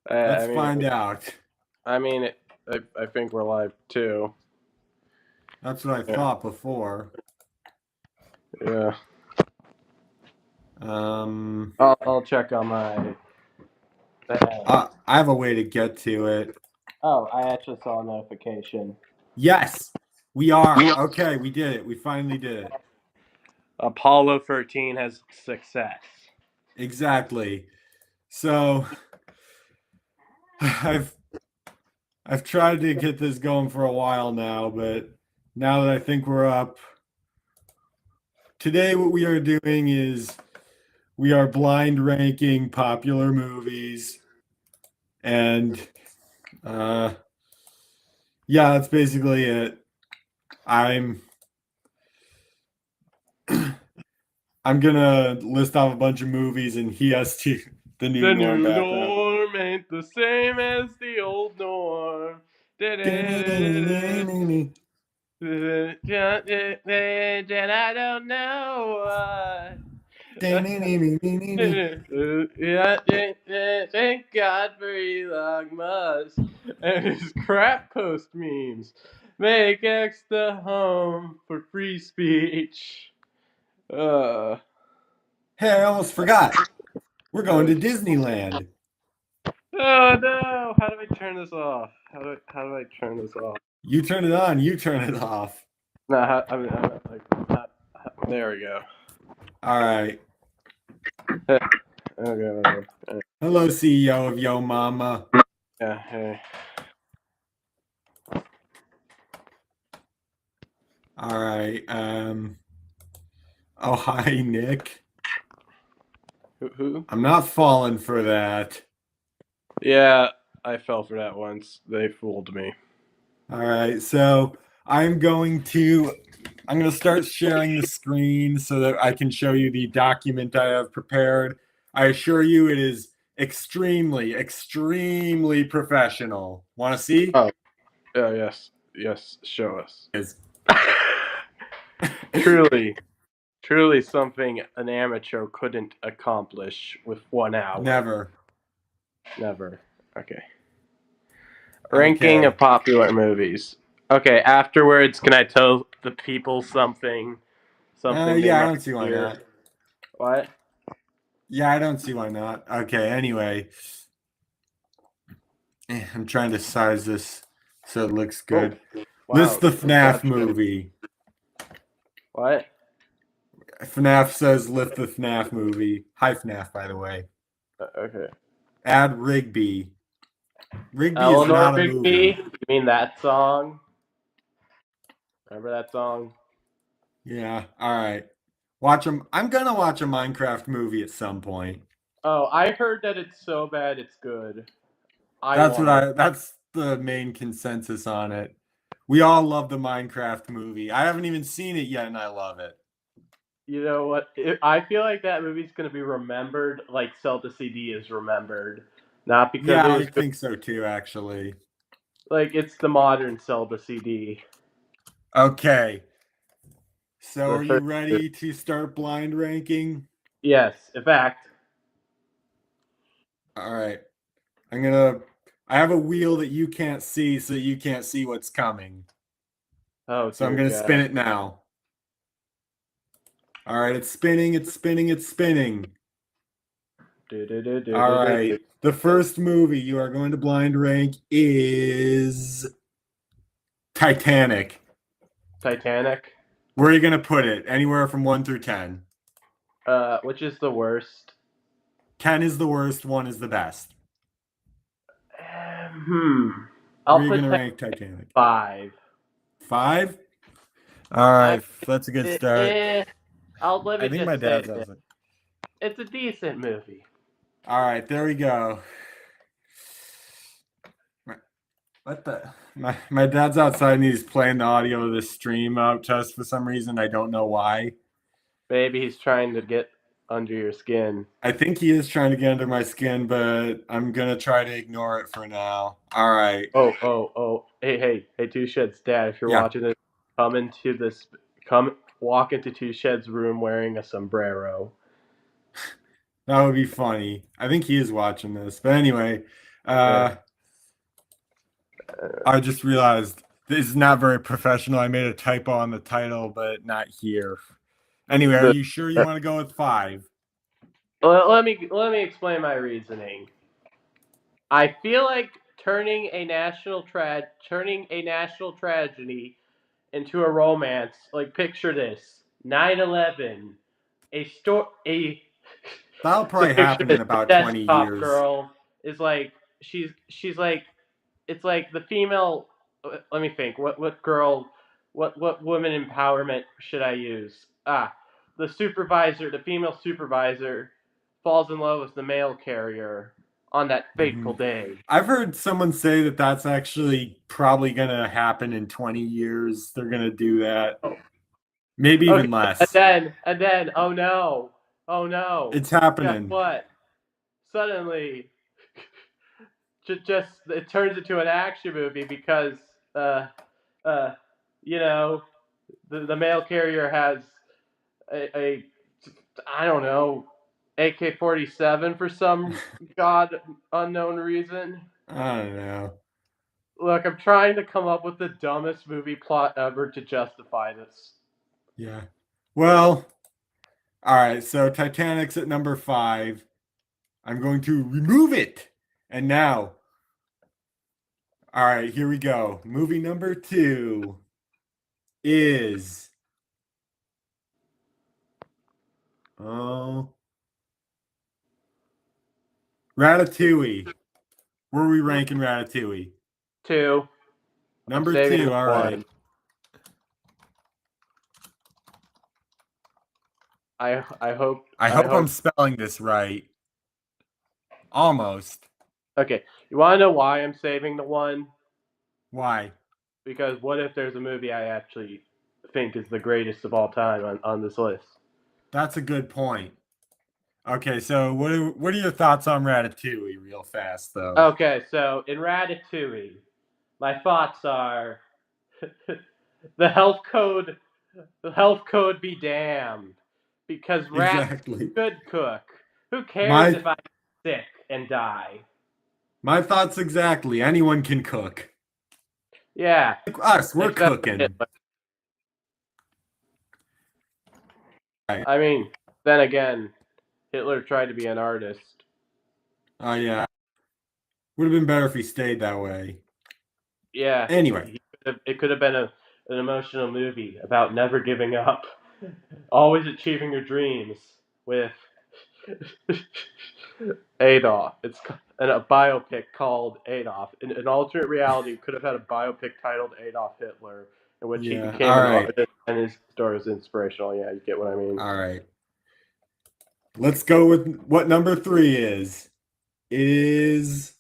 Let's I mean, find out. I think we're live too. That's what I Yeah. thought before. Yeah. Um, I'll check on my. I have a way to get to it. Oh, I actually saw a notification. Yes, we are. Okay, we did it. We finally did it. Apollo 13 has success. Exactly. So I've I've tried to get this going for a while now, but now that I think we're up, today what we are doing is we are blind ranking popular movies, and uh yeah, that's basically it. I'm I'm gonna list off a bunch of movies, and he has to the new The norm new background. norm ain't the same as the old norm. And I don't know why. Thank God for Elon Musk and his crap post memes. Make X the home for free speech. Uh, Hey, I almost forgot. We're going oh, to Disneyland. oh no! How do I turn this off? How do I turn this off? You turn it on, you turn it off. No, there we go. All right. Okay, whatever. Hello, CEO of Yo Mama. Yeah, hey. All right. Oh, hi, Nick. Who? I'm not falling for that. Yeah, I fell for that once. They fooled me. All right. So I'm going to start sharing the screen so that I can show you the document I have prepared. I assure you it is extremely, extremely professional. Want to see? Oh, yeah, yes, show us. Yes. Truly, truly something an amateur couldn't accomplish with 1 hour. Never. Never. Okay. Ranking Okay. of popular movies. Okay, afterwards, can I tell the people something? Something they Yeah, I might don't see why hear? not. What? Yeah, I don't see why not. Okay, anyway. I'm trying to size this so it looks Oh, good. This is wow. the FNAF movie. What? FNAF says lift the FNAF movie. Hi, FNAF, by the way. Okay. Add Rigby. Rigby is Eleanor not a Rigby? movie. You mean that song? Remember that song? Yeah, all right. Watch them. I'm gonna watch a Minecraft movie at some point. Oh, I heard that it's so bad it's good. I want to. That's the main consensus on it. We all love the Minecraft movie. I haven't even seen it yet, and I love it. You know what? I feel like that movie's gonna be remembered like Zelda CD is remembered, not because Yeah, it I was good. think so too, actually. Like it's the modern Zelda CD. Okay. So The are you first. ready to start blind ranking? Yes, in fact. All right. I have a wheel that you can't see, so you can't see what's coming. Oh So I'm dear gonna spin God. it now. All right, it's spinning, it's spinning, it's spinning. All right. The first movie you are going to blind rank is Titanic. Titanic. Where are you going to put it? Anywhere from 1 through 10. Which is the worst? 10 is the worst, 1 is the best. Where I'll are you put going to Titanic rank Titanic? 5. 5? All I, right, that's a good start. let I me think my just say dad's this. outside. It's a decent movie. All right, there we go. What the? My dad's outside and he's playing the audio of the stream out to us for some reason. I don't know why. Maybe he's trying to get under your skin. I think he is trying to get under my skin, but I'm gonna try to ignore it for now. All right. Oh. Hey, Two Sheds dad, if you're Yeah, watching this, walk into Two Sheds room wearing a sombrero. that would be funny. I think he is watching this. But anyway, I just realized this is not very professional. I made a typo on the title, but not here. Anyway, are you sure you want to go with 5? Let me explain my reasoning. I feel like turning a national tragedy into a romance. Like, picture this: 9/11, a That'll so probably picture happen this: in the about 20 desktop years. girl is like she's like, it's like the female. Let me think. What girl? What woman empowerment should I use? The female supervisor, falls in love with the mail carrier on that fateful Mhm. day. I've heard someone say that that's actually probably going to happen in 20 years. They're going to do that. Oh, Maybe okay, even less. and then, oh no, It's guess happening. what? Suddenly, just it turns into an action movie because uh uh you know the mail carrier has a I don't know, AK-47 for some god unknown reason. I don't know. Look, I'm trying to come up with the dumbest movie plot ever to justify this. Yeah. Well, all right. So Titanic's at number 5. I'm going to remove it. And now, all right, here we go. Movie number 2 is oh Ratatouille. Where are we ranking Ratatouille? 2. I'm Number saving 2. All right. one. I hope I hope I'm spelling this right. Almost. Okay, you want to know why I'm saving the one? Why? Because what if there's a movie I actually think is the greatest of all time on this list? That's a good point. Okay, so what are your thoughts on Ratatouille, real fast though? Okay, so in Ratatouille, my thoughts are the health code. The health code be damned, because rats Exactly. could cook. Who cares My if I'm sick and die? my thoughts exactly. Anyone can cook. Yeah, Like us, we're except for cooking. Hitler. Right. I mean, then again, Hitler tried to be an artist. Oh yeah. Would have been better if he stayed that way. Yeah, Anyway. it could have been an emotional movie about never giving up, always achieving your dreams with Adolf. It's a biopic called Adolf. In an alternate reality, could have had a biopic titled Adolf Hitler, in which he Yeah. became All an right. artist and his story was inspirational. Yeah, you get what I mean. All right. Let's go with what number 3 is. It is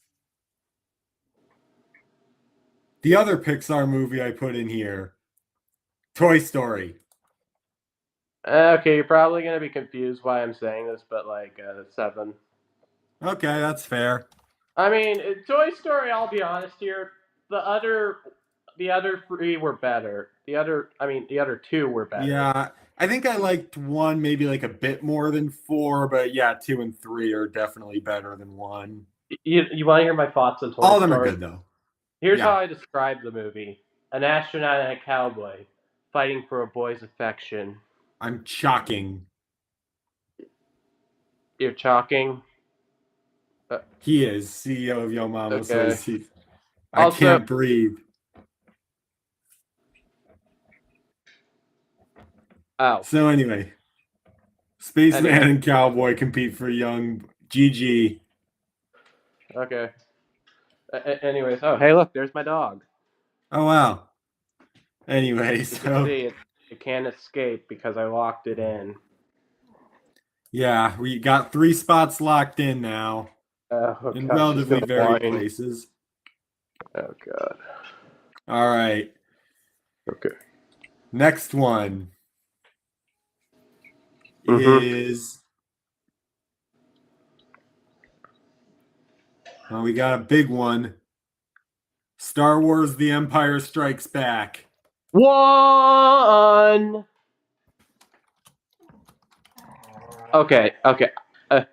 the other Pixar movie I put in here. Toy Story. Okay, you're probably gonna be confused why I'm saying this, but like 7. Okay, that's fair. I mean, Toy Story. I'll be honest here. The other, the other 3 were better. The other 2 were better. Yeah, I think I liked 1 maybe like a bit more than 4, but yeah, 2 and 3 are definitely better than 1. You want to hear my thoughts on Toy All of them are Story? good though. Here's how Yeah, I describe the movie: an astronaut and a cowboy fighting for a boy's affection. I'm shocking. You're chalking. He is CEO of Yo Mama, so Okay. is he. I Also, can't breathe. oh, So anyway, Spaceman anyway, and Cowboy compete for young GG. okay. Anyways, oh, hey, look, there's my dog. Oh wow. Anyway, You can so see it can't escape because I locked it in. yeah, we got 3 spots locked in now Oh in god, she's relatively gonna varied whine. places. Oh god. All right, Okay. next one Mhm. is well, we got a big one. Star Wars: The Empire Strikes Back. One. Okay. Okay. I'm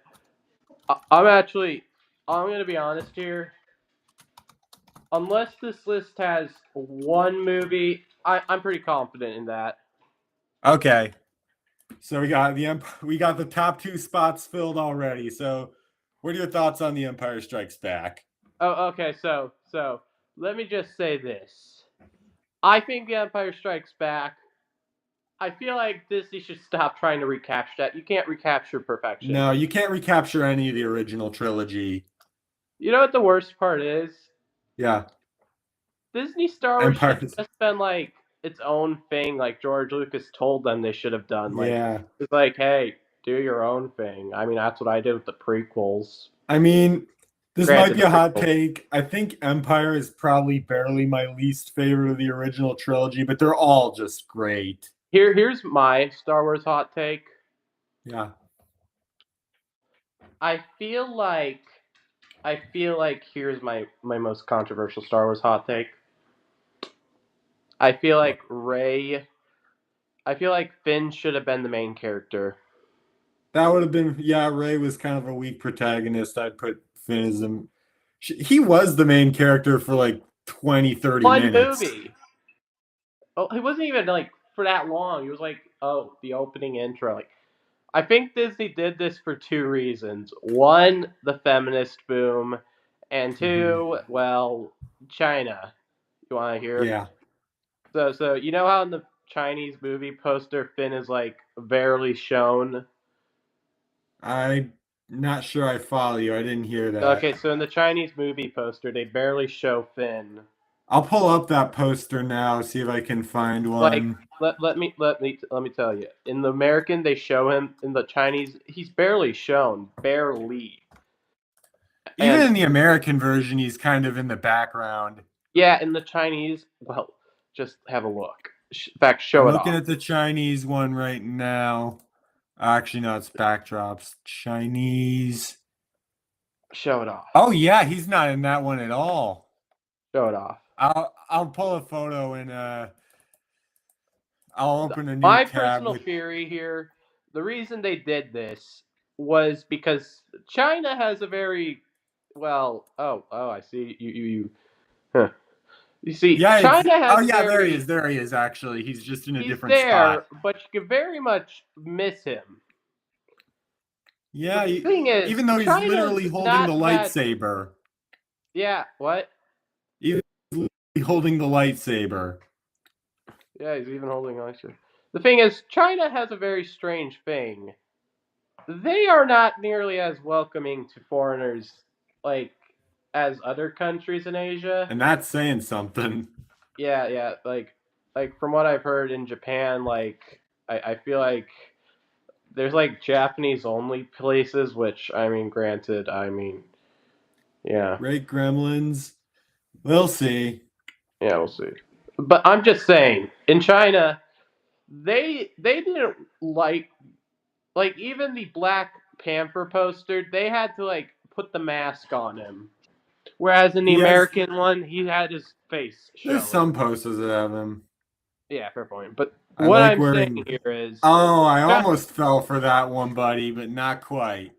gonna be honest here. unless this list has one movie, I'm pretty confident in that. Okay. So we got the top 2 spots filled already. So what are your thoughts on The Empire Strikes Back? Oh, okay. So let me just say this. I think The Empire Strikes Back. I feel like Disney should stop trying to recapture that. You can't recapture perfection. No, you can't recapture any of the original trilogy. You know what the worst part is? Yeah. Disney Star Wars should Empire. have just been like its own thing, like George Lucas told them they should have done. Like Yeah. it's like, hey, do your own thing. I mean, that's what I did with the prequels. I mean, this might Granted, be the a hot prequels. take. I think Empire is probably barely my least favorite of the original trilogy, but they're all just great. Here's my Star Wars hot take. Yeah. I feel like here's my most controversial Star Wars hot take. I feel like Finn should have been the main character. That would have been, yeah, Ray was kind of a weak protagonist. I'd put Finn as the, he was the main character for like 20, 30 One minutes. movie. Oh, he wasn't even like for that long. He was like, oh, the opening intro. Like, I think Disney did this for two reasons. One, the feminist boom, and two, well, China. You want to hear? Yeah. So you know how in the Chinese movie poster Finn is like barely shown. I'm not sure I follow you. I didn't hear that. Okay, so in the Chinese movie poster, they barely show Finn. I'll pull up that poster now, see if I can find Like, one. let me tell you. In the American, they show him. In the Chinese, he's barely shown, barely. Even And in the American version, he's kind of in the background. yeah, in the Chinese, well, just have a look. In fact, show I'm it looking off. at the Chinese one right now. Actually, no, it's backdrops. Chinese. Show it off. Oh yeah, he's not in that one at all. Show it off. I'll pull a photo and I'll open a new My tab personal with, theory here, the reason they did this was because China has a very well. Oh, I see. Huh. You see, yeah, China has oh a yeah, very. there he is actually. He's just in a He's different spot. there, but you can very much miss him. Yeah, The thing is, even though he's China's literally holding the not that. lightsaber. Yeah, what? He's holding the lightsaber. Yeah, he's even holding on to. The thing is, China has a very strange thing. They are not nearly as welcoming to foreigners, like as other countries in Asia. And that's saying something. Yeah, like from what I've heard in Japan, like I feel like there's like Japanese only places, which I mean, granted, I mean, yeah, Great Gremlins. We'll see. yeah, we'll see. But I'm just saying, in China, they didn't like even the Black Panther poster, they had to like put the mask on him. Whereas in the He has American one, he had his face there's shown. some posters that have him. Yeah, fair point. But I what like I'm saying wearing. here is, Oh, I almost fell for that one, buddy, but not quite.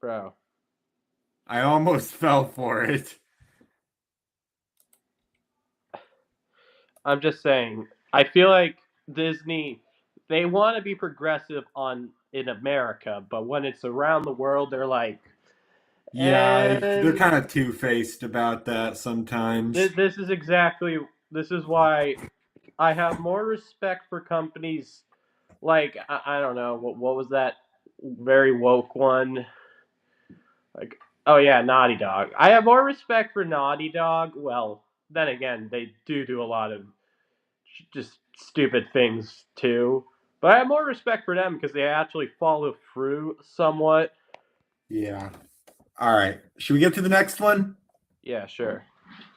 bro, I almost fell for it. I'm just saying, I feel like Disney, they want to be progressive on in America, but when it's around the world, they're like, Yeah, they're and kind of two-faced about that sometimes. this is why I have more respect for companies like I don't know what was that very woke one, like, oh yeah, Naughty Dog. I have more respect for Naughty Dog. Well, then again, they do a lot of just stupid things too. But I have more respect for them because they actually follow through somewhat. Yeah. All right. Should we get to the next one? Yeah, sure.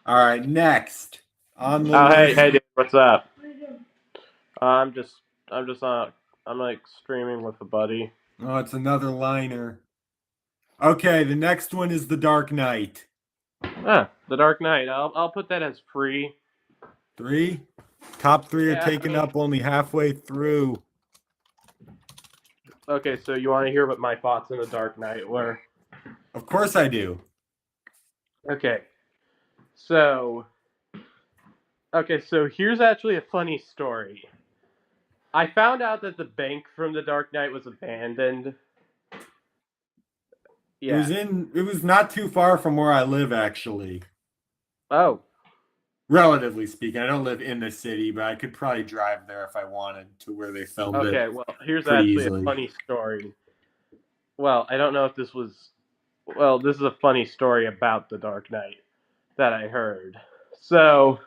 All right, next on the Oh, list. hey, dude, what's up? I'm just, I'm like streaming with a buddy. Oh, it's another liner. Okay, the next one is The Dark Knight. Ah, The Dark Knight. I'll put that as free. 3. Top 3 are Yeah, taken up only halfway through. Okay, so you want to hear what my thoughts on The Dark Knight were? Of course I do. Okay. So so here's actually a funny story. I found out that the bank from The Dark Knight was abandoned. Yeah. It was not too far from where I live, actually. Oh. Relatively speaking, I don't live in the city, but I could probably drive there if I wanted to where they filmed it Okay. Well, here's pretty actually a easily. funny story. Well, I don't know if this was. Well, this is a funny story about The Dark Knight that I heard. So,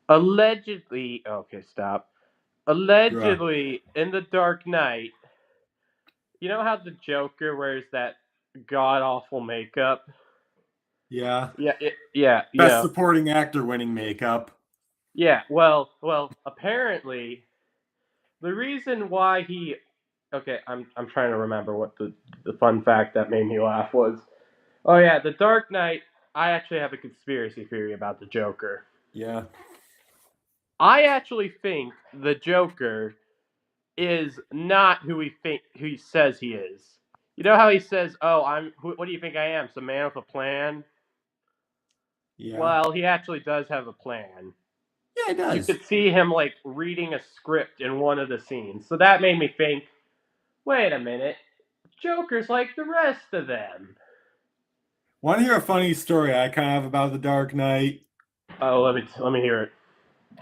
allegedly. Okay, stop. Bruh. Allegedly, in The Dark Knight, you know how the Joker wears that god awful makeup? Yeah. Yeah, yeah, Best supporting actor winning makeup. yeah. Well, apparently the reason why he. Okay, I'm trying to remember what the fun fact that made me laugh was. Oh yeah, The Dark Knight. I actually have a conspiracy theory about the Joker. Yeah. I actually think the Joker is not who he says he is. You know how he says, "Oh, what do you think I am? Some man with a plan?" Yeah. Well, he actually does have a plan. Yeah, it You does. could see him like reading a script in one of the scenes. So that made me think, wait a minute. Joker's like the rest of them. Want to hear a funny story I kind of have about The Dark Knight? Oh, let me hear it.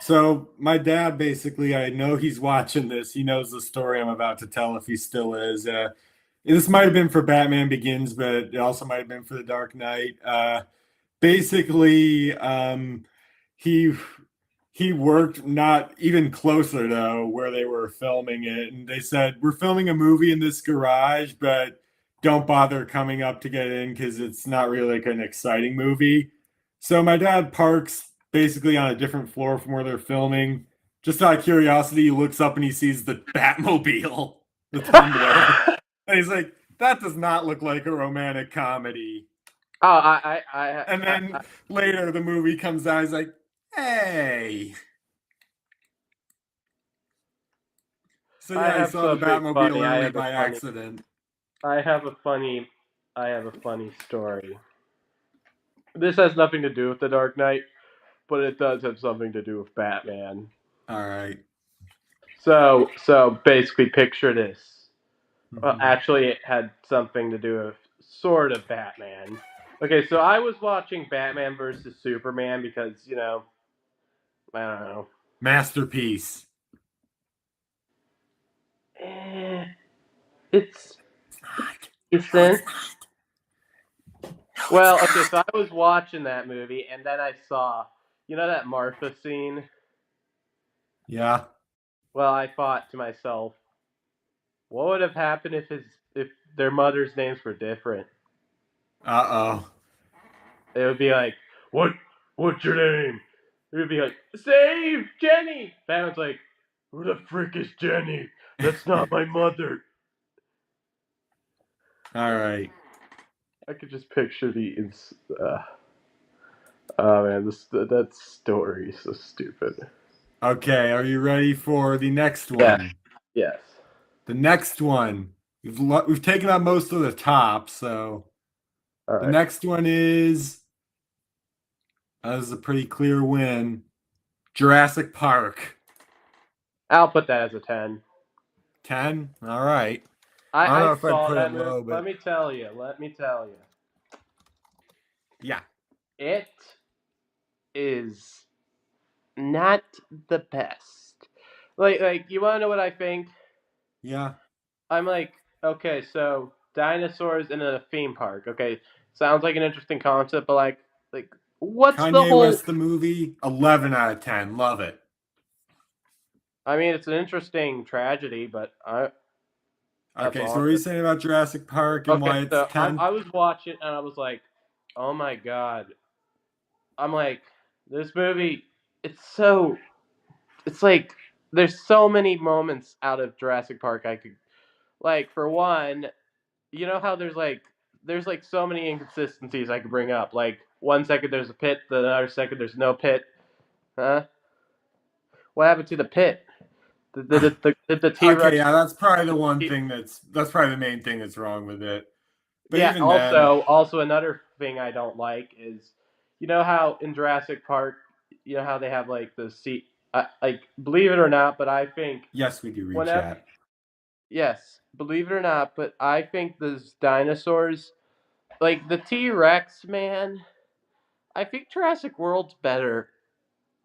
So my dad basically, I know he's watching this. He knows the story I'm about to tell if he still is. This might have been for Batman Begins, but it also might have been for The Dark Knight. Basically, he he worked not even closer to where they were filming it, and they said we're filming a movie in this garage, but don't bother coming up to get in because it's not really like an exciting movie. So my dad parks basically on a different floor from where they're filming. Just out of curiosity, he looks up and he sees the Batmobile, the Tumbler, Oh, and he's like, "That does not look like a romantic comedy." And then later, the movie comes out. He's like, "Hey." So I yeah, I have saw the something Batmobile funny. early by accident. I have a funny, I have a funny story. This has nothing to do with the Dark Knight, but it does have something to do with Batman. All right. So basically, picture this. Well, Mhm. actually, it had something to do with sort of Batman. Okay, so I was watching Batman versus Superman because I don't know. Masterpiece. Eh, it's It's not. No, decent. it's not. No, it's Well, okay, so not. I was watching that movie, and then I saw, that Martha scene. Yeah. Well, I thought to myself, what would have happened if their mother's names were different? Uh-oh. It would be like, what's your name? It would be like, save Jenny. Batman's like, who the frick is Jenny? That's not my mother. All right. I could just picture oh man, that story is so stupid. Okay, are you ready for the next Yeah. one? Yes. The next one. We've taken out most of the top, so All the right. next one is that is a pretty clear win. Jurassic Park. I'll put that as a 10. 10. All right. I don't I know if I'd saw put it that movie. low, Let but me tell you. yeah. It is not the best. Like you want to know what I think? Yeah. I'm like, okay, so dinosaurs in a theme park. Okay, sounds like an interesting concept, but like what's the Kanye whole? West the movie, 11 out of 10. Love it. I mean, it's an interesting tragedy, but that's Okay, so all. what are you saying about Jurassic Park and Okay, why it's so I 10? I was watching and I was like, oh my god. I'm like, this movie. It's so. It's like there's so many moments out of Jurassic Park I could like. For one, you know how there's like so many inconsistencies I could bring up. Like 1 second there's a pit, the other second there's no pit. Huh? What happened to the pit? Did the T Okay, Rex? yeah, that's probably the one thing that's probably the main thing that's wrong with it. But Yeah. even then, Also another thing I don't like is, you know how in Jurassic Park, you know how they have like the seat, like believe it or not, but I think yes, we do read whenever, chat. yes, believe it or not, but I think those dinosaurs, like the T Rex, man, I think Jurassic World's better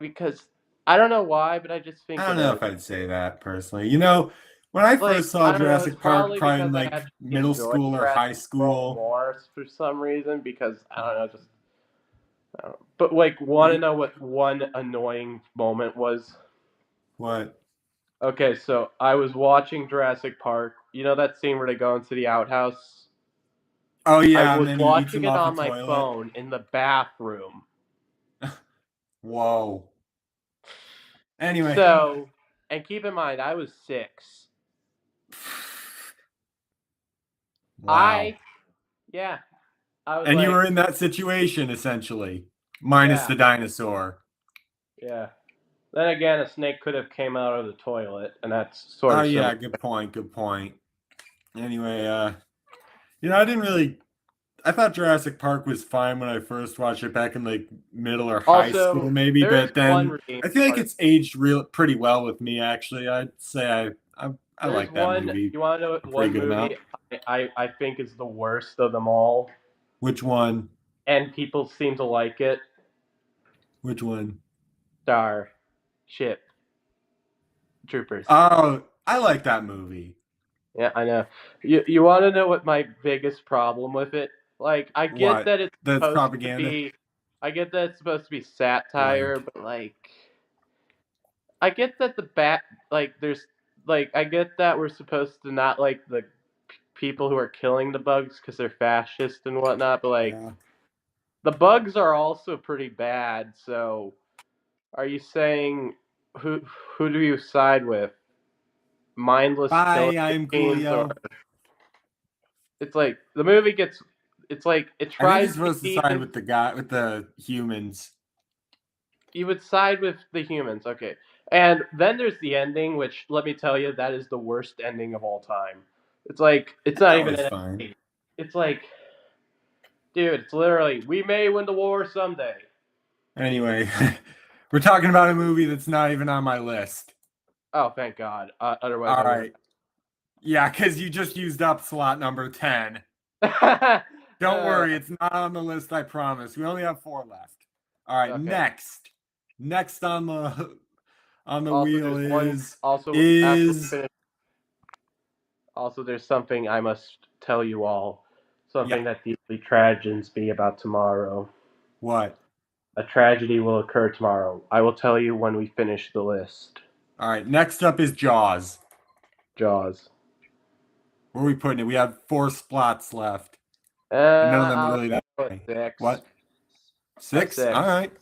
because I don't know why, but I just I think don't it know is. if I'd say that personally. You know, when I Like first saw I don't know, it's Jurassic Park, probably probably in because I like actually middle enjoyed school or high Jurassic World school. more for some reason because I don't know, just I don't know. But like, want to know what one annoying moment was? What? Okay, so I was watching Jurassic Park. You know that scene where they go into the outhouse? Oh I yeah, and was then he eats watching him it off a on my toilet. phone in the bathroom. Whoa. Anyway, So, and keep in mind, I was 6. wow. I, yeah, I was And you like, were in that situation essentially, minus yeah, the dinosaur. yeah. Then again, a snake could have came out of the toilet, and that's sort Oh of similar. yeah, good point, good point. Anyway, I didn't really I thought Jurassic Park was fine when I first watched it back in like middle or high school Also, maybe, there is but one then redeeming I feel like part. it's aged real pretty well with me actually. I'd say I There's like that one. movie You want to know what a pretty one good movie amount. I think is the worst of them all, Which one? and people seem to like it? Which one? Starship Troopers. Oh, I like that movie. Yeah, I know. You want to know what my biggest problem with it? Like, I get What? that it's That's supposed to propaganda? be, I get that it's supposed to be satire, Blank. but like, I get that the bat, like, there's, like, I get that we're supposed to not like the people who are killing the bugs because they're fascist and whatnot, but like, Yeah. the bugs are also pretty bad. So, are you saying who who do you side with? Mindless killing Bye, I'm machines, or Coolio. it's like the movie gets, it's like it I think tries you're to supposed to be side with the guy with the humans. you would side with the humans, okay. And then there's the ending, which let me tell you, that is the worst ending of all time. It's like it's not That even was an fine. ending. It's like, dude, it's literally we may win the war someday. Anyway, we're talking about a movie that's not even on my list. Oh, thank God. Otherwise, All I would right. Yeah, because you just used up slot number 10. have. Don't worry, it's not on the list, I promise. We only have 4 left. All right, Okay. next. Next on the Also, wheel there's one. is Also, after we is finish, also there's something I must tell you all. yeah, Something that deeply tragedies me about tomorrow. what? A tragedy will occur tomorrow. I will tell you when we finish the list. All right, next up is Jaws. Jaws. Where are we putting it? We have 4 slots left. And none of them are I'll really that go with high. 6. What? A 6? All 6. right.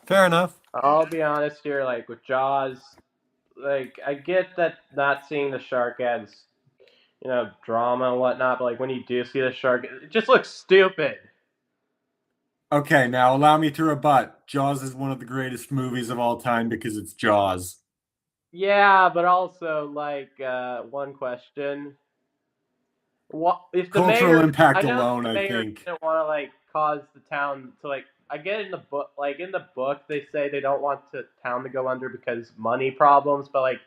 Fair enough. I'll be honest here. Like with Jaws, like I get that not seeing the shark adds, drama and whatnot. But like when you do see the shark, it just looks stupid. Okay, now allow me to rebut. Jaws is one of the greatest movies of all time because it's Jaws. Yeah, but also like one question: what if the Cultural mayor? I impact know alone, the I mayor think. didn't want to like cause the town to like. I get in the book, like in the book, they say they don't want the town to go under because money problems. But like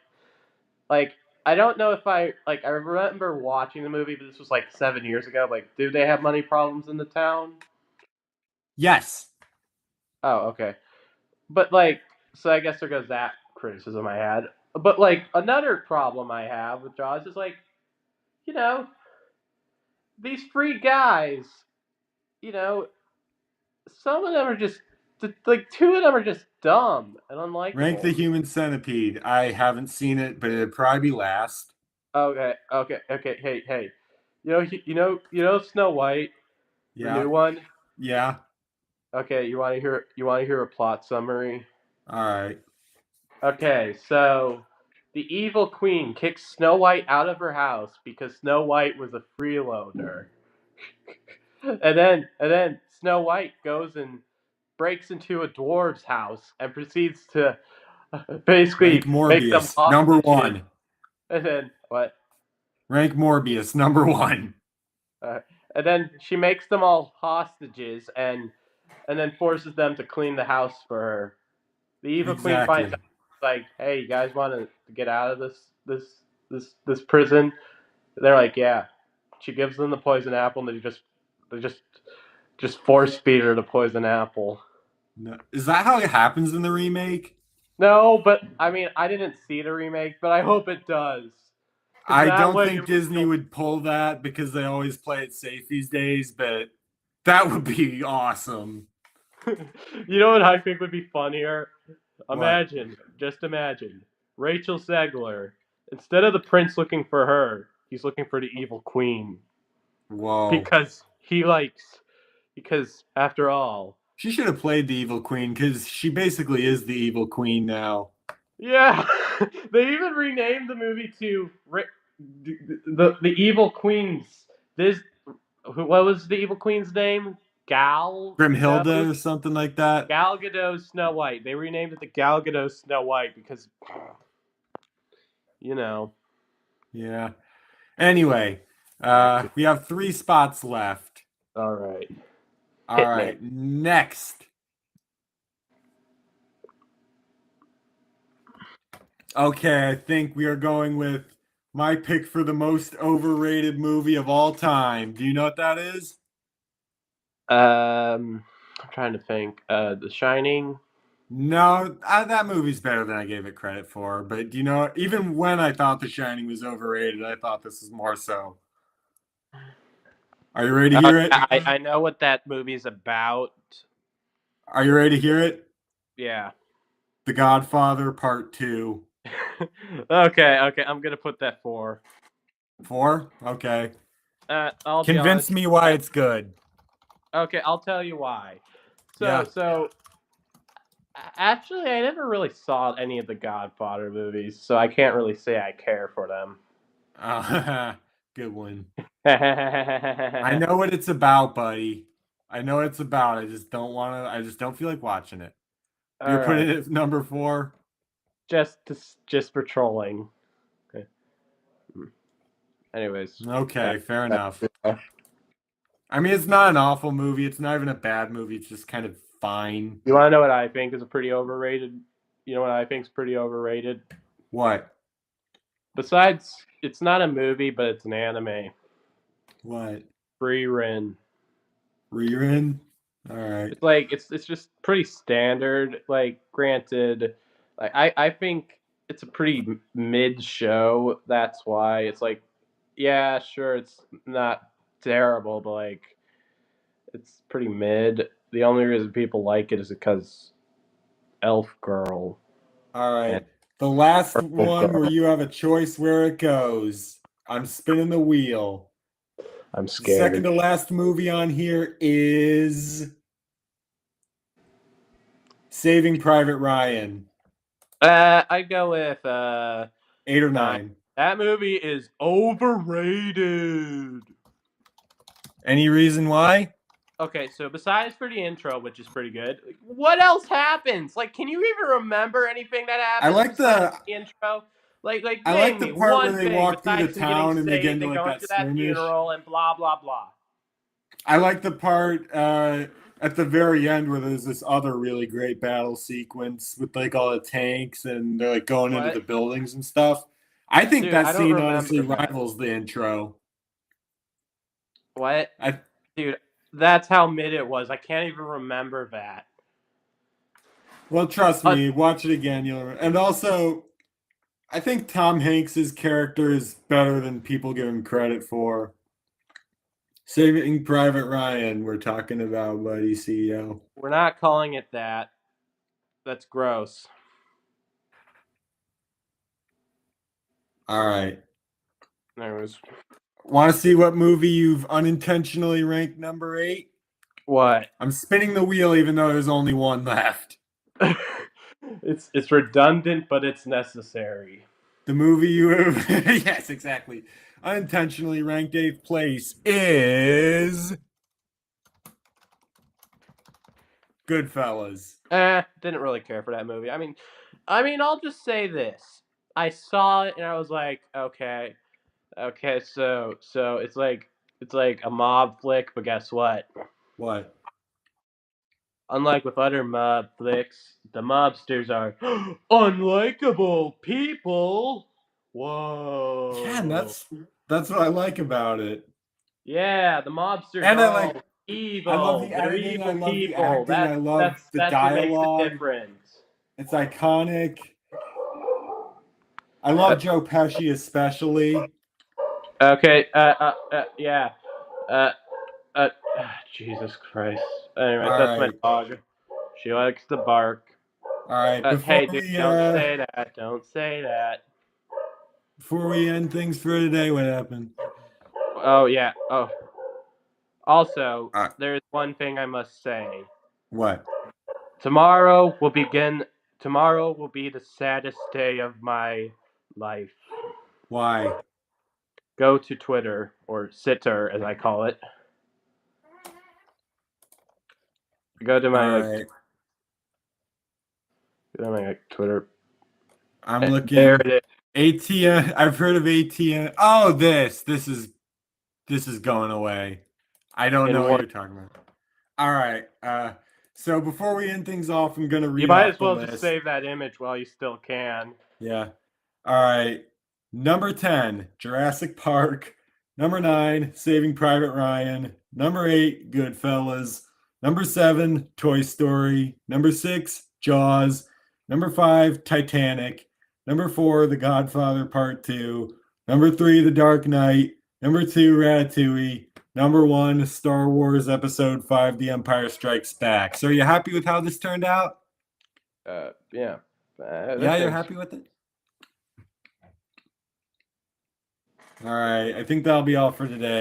I don't know if I remember watching the movie, but this was like 7 years ago. Like, do they have money problems in the town? Yes. Oh, okay. But like, so I guess there goes that criticism I had. But like another problem I have with Jaws is like, you know, these three guys, you know, some of them are just like two of them are just dumb and Rank the unlikable. Human Centipede. I haven't seen it, but it'd probably be last. Okay, okay, okay. Hey, hey. Snow White, the Yeah. new one. Yeah. Okay, you want to hear a plot summary? All right. Okay, so the evil queen kicks Snow White out of her house because Snow White was a freeloader. And then Snow White goes and breaks into a dwarf's house and proceeds to Rank basically make them Morbius. Number hostages. 1. And then what? Rank Morbius. Number 1. and then she makes them all hostages and then forces them to clean the house for her. The evil queen finds Exactly. out, like, hey, you guys want to get out of this prison? They're like, yeah. She gives them the poison apple, and they just force feed her the poison apple. No. Is that how it happens in the remake? No, but I mean, I didn't see the remake, but I hope it does, because I that don't way think Disney would pull that because they always play it safe these days, but that would be awesome. you know what I think would be funnier? What? Just imagine, Rachel Zegler. Instead of the prince looking for her, he's looking for the evil queen Whoa. because he likes. Because after all, She should have played the evil queen because she basically is the evil queen now. yeah, they even renamed the movie to the evil queen's. This what was the evil queen's name? Gal Gadot. Grimhilda or something like that. Gal Gadot Snow White. They renamed it the Gal Gadot Snow White because you know. Yeah. Anyway, we have 3 spots left. All right. All Hit me. right. Next. Okay, I think we are going with my pick for the most overrated movie of all time. Do you know what that is? I'm trying to think. The Shining. No, that movie's better than I gave it credit for. But you know, even when I thought The Shining was overrated, I thought this was more so. Are you ready to hear it? I know what that movie's about. Are you ready to hear it? Yeah. The Godfather Part 2. Okay. I'm gonna put that 4. 4? Okay. I'll be Convince honest. me why it's good. Okay, I'll tell you why. Yeah. So actually, I never really saw any of the Godfather movies, so I can't really say I care for them. Good one. I I know what it's about, buddy. I know what it's about. I just don't feel like watching it. All You're putting right, it at number 4? just for trolling. Okay. Anyways, Okay, fair enough. uh, I mean, it's not an awful movie. It's not even a bad movie. It's just kind of fine. you want to know what I think is a pretty overrated? You know what I think is pretty overrated? What? Besides, it's not a movie, but it's an anime. What? Frieren. Rerun? All right. It's like it's just pretty standard. Like, granted, like I think it's a pretty mid show. That's why it's like, yeah, sure, it's not terrible, but like it's pretty mid. The only reason people like it is because Elf Girl All and right. The last Purple one where Girl. you have a choice where it goes. I'm spinning the wheel. I'm The second scared. to last movie on here is Saving Private Ryan. I go with 8 or 9. 9. That movie is overrated. Any reason why? Okay, so besides for the intro, which is pretty good, like, what else happens? Like, can you even remember anything that I happens like besides the the intro? Like I like name the me part where one they thing walk through the besides them getting town and they get saved into and like going that to that skirmish. funeral and blah blah blah. I like the part at the very end where there's this other really great battle sequence with like all the tanks and they're like going into the What? buildings and stuff. I think Dude, that I don't scene honestly remember that. rivals the intro. What? I Dude, that's how mid it was. I can't even remember that. well, trust Uh, me, watch it again. And also, I think Tom Hanks's character is better than people give him credit for. Saving Private Ryan, we're talking about, buddy, CEO. we're not calling it that. That's gross. All right. Anyways, Want to see what movie you've unintentionally ranked number 8? what? I'm spinning the wheel even though there's only one left. It's redundant, but it's necessary. The movie you have, yes, exactly, unintentionally ranked 8th place is Goodfellas. Didn't really care for that movie. I mean, I'll just say this: I saw it and I was like, okay, so it's like it's like a mob flick, but guess what? What? Unlike with other mob flicks, the mobsters are unlikable people. Yeah, and Whoa. that's what I like about it. Yeah, the mobsters And are all I love the evil. They're editing, I evil love the people. acting, I love the That's what makes the dialogue. difference. It's iconic. I love Joe Pesci especially. Okay. Yeah. Uh. Uh. Jesus Christ. Anyways, All that's my right. dog. She likes to bark. All right. Before Hey, dude, we don't say that. Don't say that. end things for today, what happened? Oh yeah. Oh. Also, Uh, there's one thing I must say. what? Tomorrow will begin. Tomorrow will be the saddest day of my life. Why? Go to Twitter, or Sitter as I call it. Go to All my right. Twitter. I'm There looking. it is. ATM. I've heard of ATM. Oh, this is going away. I don't know In what one. you're talking about. All right. So before we end things off, I'm gonna You read might off as the well just list. save that image while you still can. Yeah. All right. Number 10, Jurassic Park. Number 9, Saving Private Ryan. Number 8, Goodfellas. Number 7, Toy Story. Number 6, Jaws. Number 5, Titanic. Number 4, The Godfather Part 2. Number 3, The Dark Knight. Number 2, Ratatouille. Number 1, Star Wars Episode 5, The Empire Strikes Back. So are you happy with how this turned out? Yeah. Yeah, you're happy with it? All right. I think that'll be all for today.